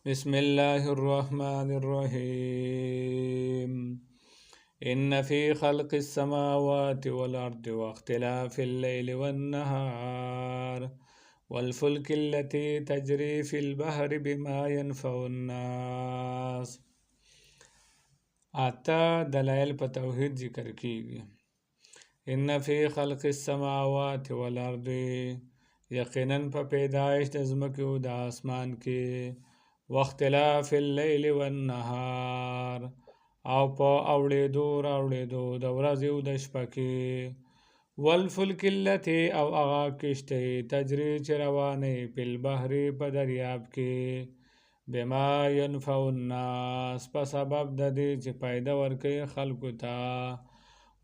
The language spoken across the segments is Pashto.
بسم الله الرحمن الرحيم إن في خلق السماوات والأرض واختلاف الليل والنهار والفلك التي تجري في البحر بما ينفع الناس. آتا دلائل په توحید ذکر کیږي. ان فی خلق السماوات والارض، یقینا په پیدایش د ځمکې او د اسمان کې، واختلاف اللیل والنهار، او په اوړېدو راوړېدو د ورځې او د شپه کې، والفلک التي، او هغه کشتۍ تجري چې روانې په البحر په دریاب کې، بما ينفع الناس، په سبب د دې چې پیدا ورکوي خلکو ته،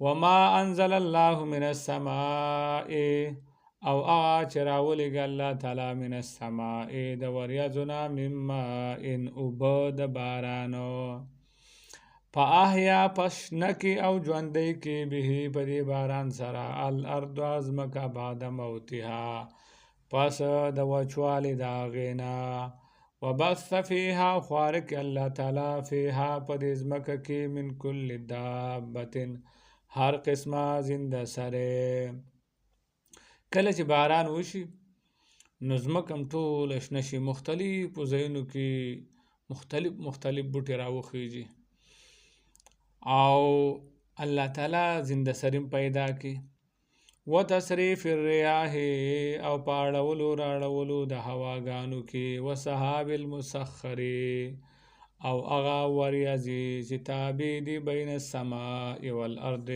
وما انزل الله من السماء، او هغه چې راولېږه الله تعالی من السماء د وریځو نه، من ماء اوبه د بارانو، فاحیا پس شنه کې او ژوندی کې به په دې باران سره الارض ځمکه بعد موتها پس د وچوالي د هغې نه، وبث فیها خواره کې الله تعالی فیها په دې ځمکه کې من کل دابة هر قسمه زنده سره. کله چې باران وشي نو ځمکه هم ټوله شنه شي، مختلفو ځایونو کې مختلف بوټي راوخیږي، او الله تعالی زنده سریم پیدا کی. وتصریف الریاح، او په اړولو راړولو د هواګانو کې، وسحاب المسخر، او هغه وریځې چې تابع دي بین السماء والارض،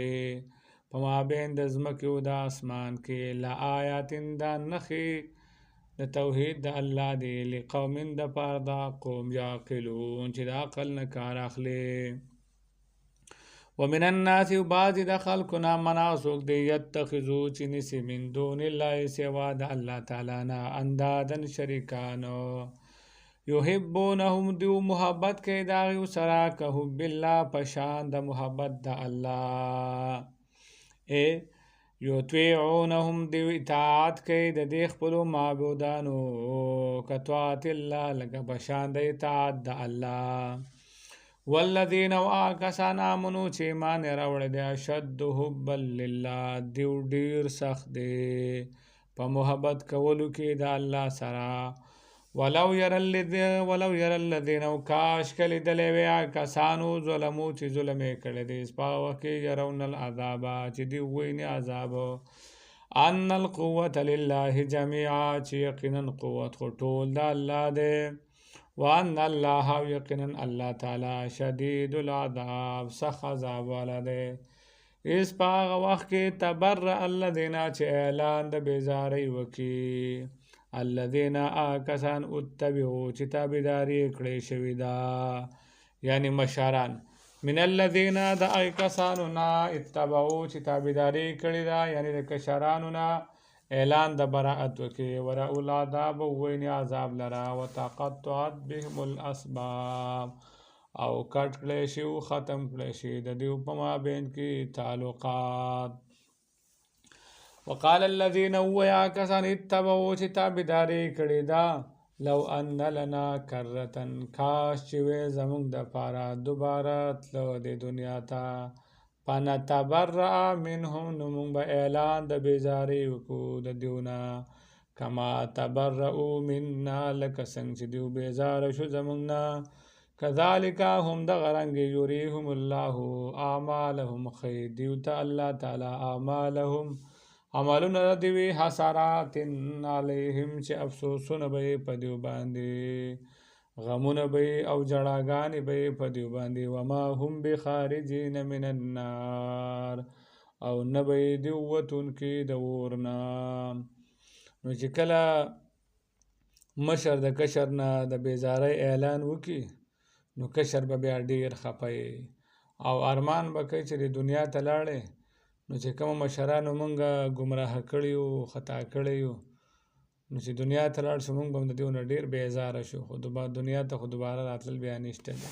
په مابین د ځمکې او د اسمان کې، لآیات دا نښې د توحید د الله دی، لقوم د پاره د قوم یعقلون چې د عقل نه کار اخلي. ومن الناس، بعضې د خلکو نه منا څوک دی، یتخذو چې نیسي من دون الله سوا د الله تعالی نه، اندادن شریکانو، یحبونهم دیو محبت کوي د هغې سره، که حب الله په شان د محبت د الله، یطیعونهم دیو اطاعت کوي د دې خپلو معبودانو، که طاعت الله لکه په شان د اطاعت د الله. والذین، او هغه کسان آمنو چې ایمان یې راوړی دی، اشد حبا لله، دیو ډېر سخت دی په محبت کولو کې د الله سره. ولو یری الذین، او کاش که لیدلی وی هغه کسانو ظلمو چې ظلم یې کړی دی، په هغه وخت کې یرون العذاب چې دوی ویني عذاب، ان القوة لله جمیعا، چې یقینا قوت خو ټول د الله دی، وان الله، او یقینا الله تعالی شدید العذاب سخت عذاب والا دی. اس په هغه وخت کې تبرأ الذین، چې اعلان د بیزارۍ وکړي، الذین کسان اتبعو چې تابعداري کړې شوې ده، یعنی مشران، من الذین د هغې کسانو نه، اتبعو چې تابعداري کړې ده، یعنی د کشرانو نه اعلان د براءت وکړي، ورأوا العذاب، وویني عذاب لره، وتقطعت بهم الاسباب، او کټ کړی شي او ختم کړی شي د دوی په مابین کې تعلقات. وقال الذین، وویا کسان اتبعو چې تابعداري کړې ده، لو ان لنا کرة، کاش چې وی زموږ دپاره دوباره تلو د دنیا ته، فنتبرأ منهم، نو موږ به اعلان د بیزارۍ وکړو د دوی نه، کما تبرؤ منا، لکه څنګه چې دوی بیزاره شو زموږ نه، کذلک هم دغه رنګې، یریهم الله اعمالهم، ښیي دوی ته الله تعالی اعمالهم عملونه د دوی، حسرات علیهم، چې افسوسونه به یې په دوی باندې، غمونه به یې او جړاګانې به یې په دوی باندې، وما هم بخارجین من النار، او نه به یې دوی وتونکي د اور نه. نو چې کله مشر د کشر نه د بیزارۍ اعلان وکړي، نو کشر به بیا ډېر خفه او ارمان به کوي چې د دنیا ته لاړې، نو چې کومه مشرانو مونږ ګمراه کړي یو، خطا کړی یو، نو چې دنیا ته لاړ شو مونږ به هم د دوی نه ډېر بیزاره شو، خو دنیا ته خو دوباره راتلل بیا نشته دی.